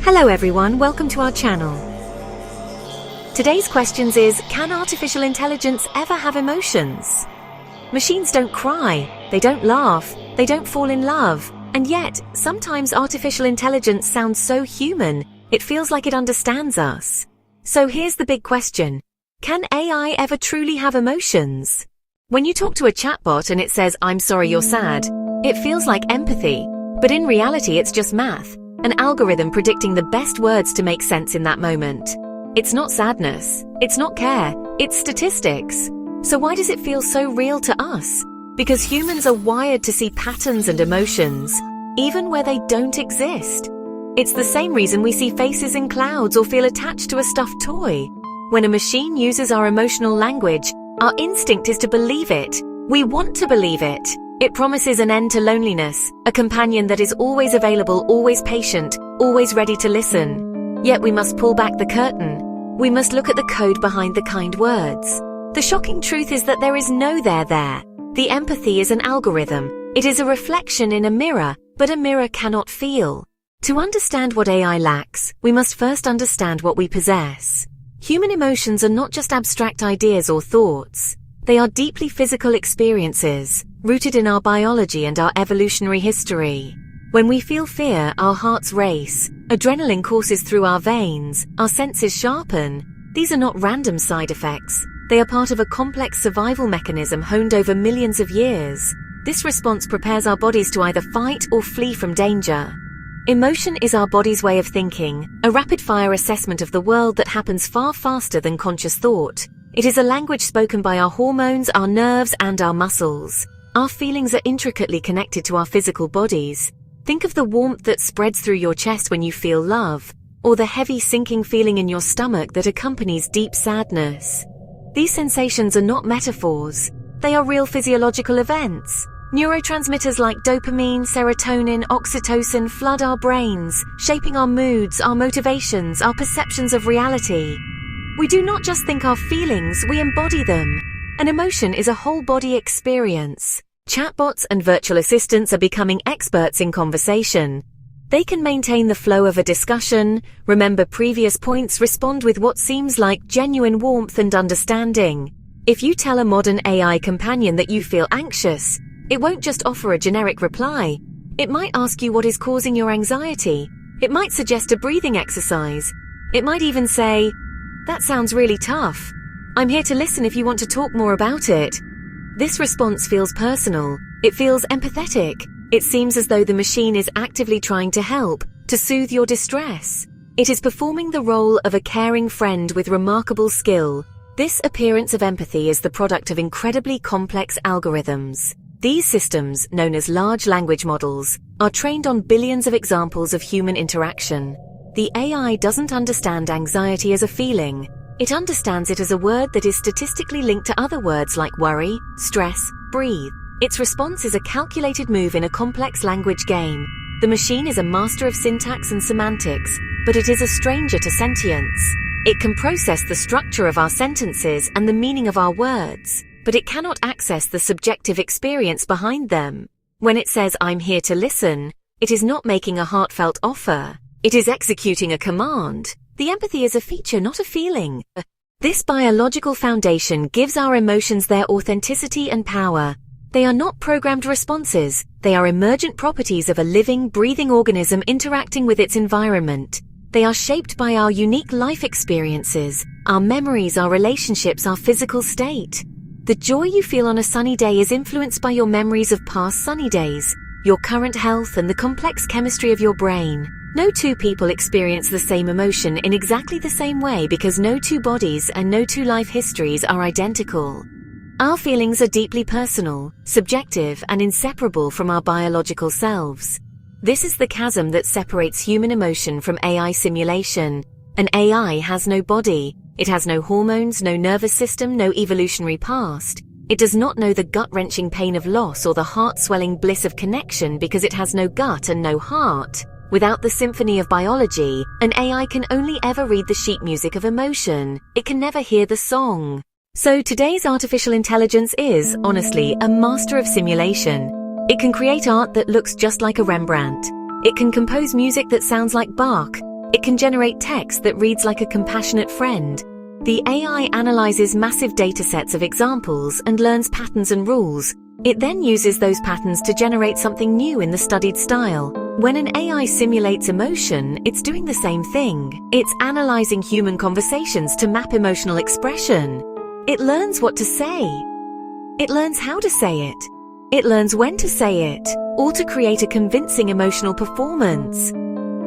Hello everyone, welcome to our channel. Today's questions is, can artificial intelligence ever have emotions? Machines don't cry, they don't laugh, they don't fall in love, and yet, sometimes artificial intelligence sounds so human, it feels like it understands us. So here's the big question. Can AI ever truly have emotions? When you talk to a chatbot and it says, "I'm sorry you're sad," it feels like empathy, but in reality it's just math. An algorithm predicting the best words to make sense in that moment. It's not sadness, it's not care, it's statistics. So why does it feel so real to us? Because humans are wired to see patterns and emotions, even where they don't exist. It's the same reason we see faces in clouds or feel attached to a stuffed toy. When a machine uses our emotional language, our instinct is to believe it. We want to believe it. It promises an end to loneliness, a companion that is always available, always patient, always ready to listen. Yet we must pull back the curtain. We must look at the code behind the kind words. The shocking truth is that there is no there. The empathy is an algorithm. It is a reflection in a mirror, but a mirror cannot feel. To understand what AI lacks, we must first understand what we possess. Human emotions are not just abstract ideas or thoughts. They are deeply physical experiences, rooted in our biology and our evolutionary history. When we feel fear, our hearts race, adrenaline courses through our veins, our senses sharpen. These are not random side effects. They are part of a complex survival mechanism honed over millions of years. This response prepares our bodies to either fight or flee from danger. Emotion is our body's way of thinking, a rapid-fire assessment of the world that happens far faster than conscious thought. It is a language spoken by our hormones, our nerves, and our muscles. Our feelings are intricately connected to our physical bodies. Think of the warmth that spreads through your chest when you feel love, or the heavy sinking feeling in your stomach that accompanies deep sadness. These sensations are not metaphors. They are real physiological events. Neurotransmitters like dopamine, serotonin, oxytocin flood our brains, shaping our moods, our motivations, our perceptions of reality. We do not just think our feelings, we embody them. An emotion is a whole-body experience. Chatbots and virtual assistants are becoming experts in conversation. They can maintain the flow of a discussion, remember previous points, respond with what seems like genuine warmth and understanding. If you tell a modern AI companion that you feel anxious, it won't just offer a generic reply. It might ask you what is causing your anxiety. It might suggest a breathing exercise. It might even say, "That sounds really tough. I'm here to listen if you want to talk more about it." This response feels personal. It feels empathetic. It seems as though the machine is actively trying to help, to soothe your distress. It is performing the role of a caring friend with remarkable skill. This appearance of empathy is the product of incredibly complex algorithms. These systems, known as large language models, are trained on billions of examples of human interaction. The AI doesn't understand anxiety as a feeling. It understands it as a word that is statistically linked to other words like worry, stress, breathe. Its response is a calculated move in a complex language game. The machine is a master of syntax and semantics, but it is a stranger to sentience. It can process the structure of our sentences and the meaning of our words, but it cannot access the subjective experience behind them. When it says, "I'm here to listen," it is not making a heartfelt offer. It is executing a command. The empathy is a feature, not a feeling. This biological foundation gives our emotions their authenticity and power. They are not programmed responses. They are emergent properties of a living, breathing organism interacting with its environment. They are shaped by our unique life experiences, our memories, our relationships, our physical state. The joy you feel on a sunny day is influenced by your memories of past sunny days, your current health, and the complex chemistry of your brain. No two people experience the same emotion in exactly the same way because no two bodies and no two life histories are identical. Our feelings are deeply personal, subjective, and inseparable from our biological selves. This is the chasm that separates human emotion from AI simulation. An AI has no body. It has no hormones, no nervous system, no evolutionary past. It does not know the gut-wrenching pain of loss or the heart-swelling bliss of connection because it has no gut and no heart. Without the symphony of biology, an AI can only ever read the sheet music of emotion. It can never hear the song. So today's artificial intelligence is, honestly, a master of simulation. It can create art that looks just like a Rembrandt. It can compose music that sounds like Bach. It can generate text that reads like a compassionate friend. The AI analyzes massive datasets of examples and learns patterns and rules. It then uses those patterns to generate something new in the studied style. When an AI simulates emotion, it's doing the same thing. It's analyzing human conversations to map emotional expression. It learns what to say. It learns how to say it. It learns when to say it, all to create a convincing emotional performance.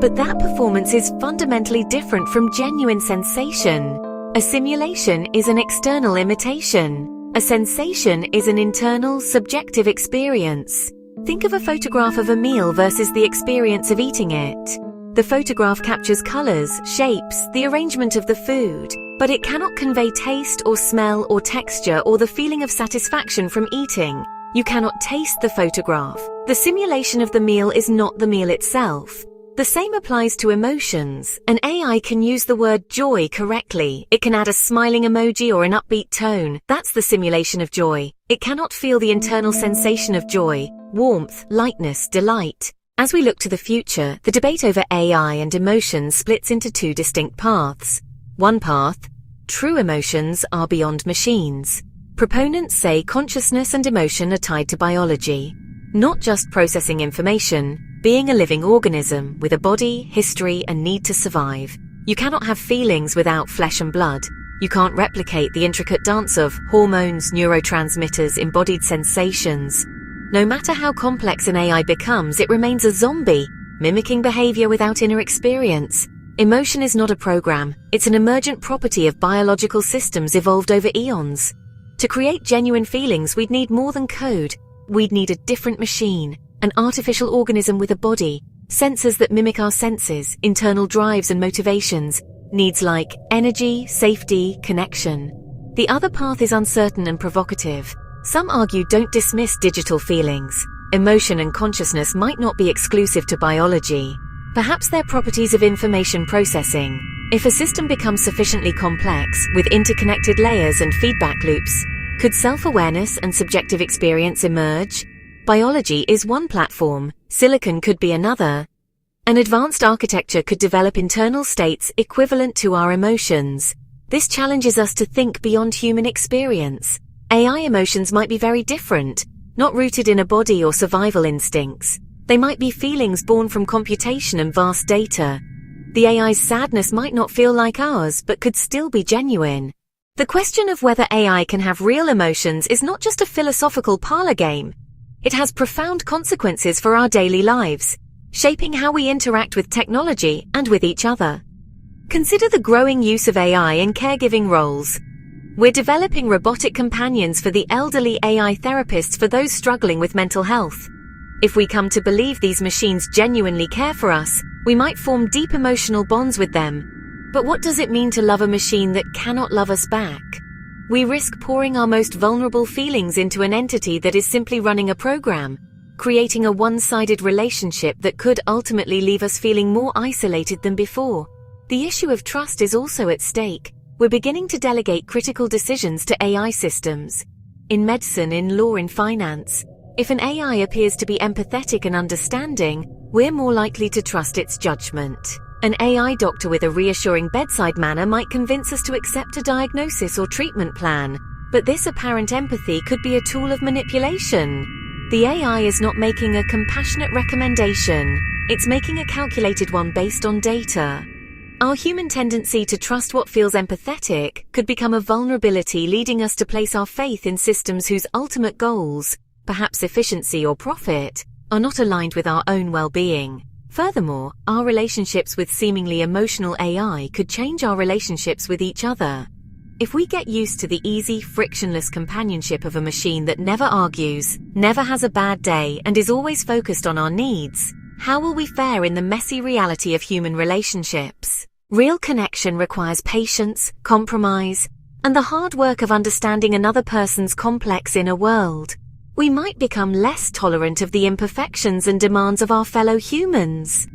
But that performance is fundamentally different from genuine sensation. A simulation is an external imitation. A sensation is an internal, subjective experience. Think of a photograph of a meal versus the experience of eating it. The photograph captures colors, shapes, the arrangement of the food, but it cannot convey taste or smell or texture or the feeling of satisfaction from eating. You cannot taste the photograph. The simulation of the meal is not the meal itself. The same applies to emotions. An AI can use the word joy correctly. It can add a smiling emoji or an upbeat tone. That's the simulation of joy. It cannot feel the internal sensation of joy, warmth, lightness, delight. As we look to the future, the debate over AI and emotions splits into two distinct paths. One path, true emotions are beyond machines. Proponents say consciousness and emotion are tied to biology, not just processing information, being a living organism with a body, history, and need to survive. You cannot have feelings without flesh and blood. You can't replicate the intricate dance of hormones, neurotransmitters, embodied sensations. No matter how complex an AI becomes, it remains a zombie, mimicking behavior without inner experience. Emotion is not a program. It's an emergent property of biological systems evolved over eons. To create genuine feelings, we'd need more than code. We'd need a different machine, an artificial organism with a body, sensors that mimic our senses, internal drives and motivations, needs like energy, safety, connection. The other path is uncertain and provocative. Some argue don't dismiss digital feelings. Emotion and consciousness might not be exclusive to biology. Perhaps they're properties of information processing. If a system becomes sufficiently complex, with interconnected layers and feedback loops, could self-awareness and subjective experience emerge? Biology is one platform, silicon could be another. An advanced architecture could develop internal states equivalent to our emotions. This challenges us to think beyond human experience. AI emotions might be very different, not rooted in a body or survival instincts. They might be feelings born from computation and vast data. The AI's sadness might not feel like ours, but could still be genuine. The question of whether AI can have real emotions is not just a philosophical parlor game. It has profound consequences for our daily lives, shaping how we interact with technology and with each other. Consider the growing use of AI in caregiving roles. We're developing robotic companions for the elderly, AI therapists for those struggling with mental health. If we come to believe these machines genuinely care for us, we might form deep emotional bonds with them. But what does it mean to love a machine that cannot love us back? We risk pouring our most vulnerable feelings into an entity that is simply running a program, creating a one-sided relationship that could ultimately leave us feeling more isolated than before. The issue of trust is also at stake. We're beginning to delegate critical decisions to AI systems. In medicine, in law, in finance. If an AI appears to be empathetic and understanding, we're more likely to trust its judgment. An AI doctor with a reassuring bedside manner might convince us to accept a diagnosis or treatment plan, but this apparent empathy could be a tool of manipulation. The AI is not making a compassionate recommendation. It's making a calculated one based on data. Our human tendency to trust what feels empathetic could become a vulnerability, leading us to place our faith in systems whose ultimate goals, perhaps efficiency or profit, are not aligned with our own well-being. Furthermore, our relationships with seemingly emotional AI could change our relationships with each other. If we get used to the easy, frictionless companionship of a machine that never argues, never has a bad day, and is always focused on our needs, how will we fare in the messy reality of human relationships? Real connection requires patience, compromise, and the hard work of understanding another person's complex inner world. We might become less tolerant of the imperfections and demands of our fellow humans.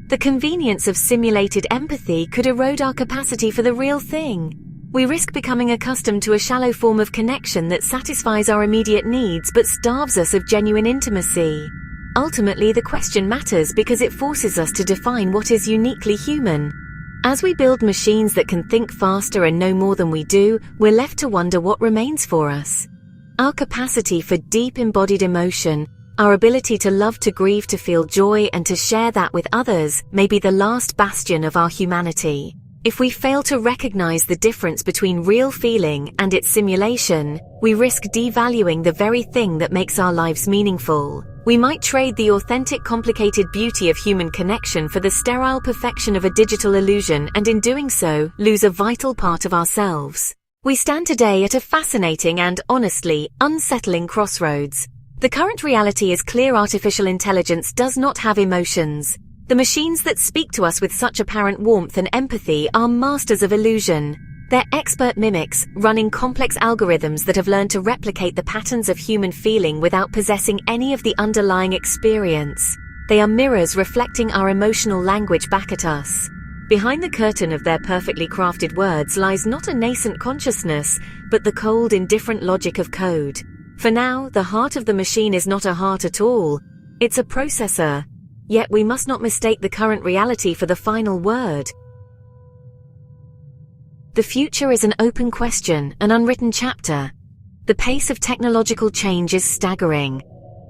The convenience of simulated empathy could erode our capacity for the real thing. We risk becoming accustomed to a shallow form of connection that satisfies our immediate needs but starves us of genuine intimacy. Ultimately, the question matters because it forces us to define what is uniquely human. As we build machines that can think faster and know more than we do, we're left to wonder what remains for us. Our capacity for deep embodied emotion, our ability to love, to grieve, to feel joy, and to share that with others may be the last bastion of our humanity. If we fail to recognize the difference between real feeling and its simulation, we risk devaluing the very thing that makes our lives meaningful. We might trade the authentic, complicated beauty of human connection for the sterile perfection of a digital illusion, and in doing so, lose a vital part of ourselves. We stand today at a fascinating and, honestly, unsettling crossroads. The current reality is clear: artificial intelligence does not have emotions. The machines that speak to us with such apparent warmth and empathy are masters of illusion. They're expert mimics, running complex algorithms that have learned to replicate the patterns of human feeling without possessing any of the underlying experience. They are mirrors reflecting our emotional language back at us. Behind the curtain of their perfectly crafted words lies not a nascent consciousness, but the cold, indifferent logic of code. For now, the heart of the machine is not a heart at all. It's a processor. Yet we must not mistake the current reality for the final word. The future is an open question, an unwritten chapter. The pace of technological change is staggering.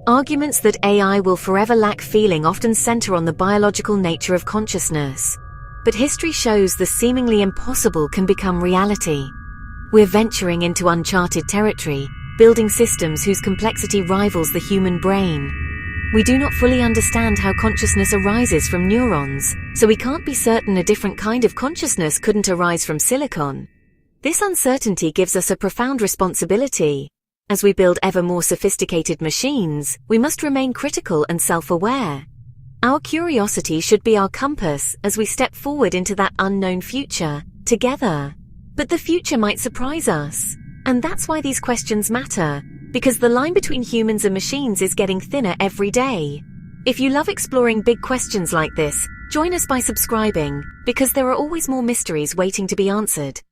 Arguments that AI will forever lack feeling often center on the biological nature of consciousness. But history shows the seemingly impossible can become reality. We're venturing into uncharted territory, building systems whose complexity rivals the human brain. We do not fully understand how consciousness arises from neurons, so we can't be certain a different kind of consciousness couldn't arise from silicon. This uncertainty gives us a profound responsibility. As we build ever more sophisticated machines, we must remain critical and self-aware. Our curiosity should be our compass as we step forward into that unknown future, together. But the future might surprise us. And that's why these questions matter, because the line between humans and machines is getting thinner every day. If you love exploring big questions like this, join us by subscribing, because there are always more mysteries waiting to be answered.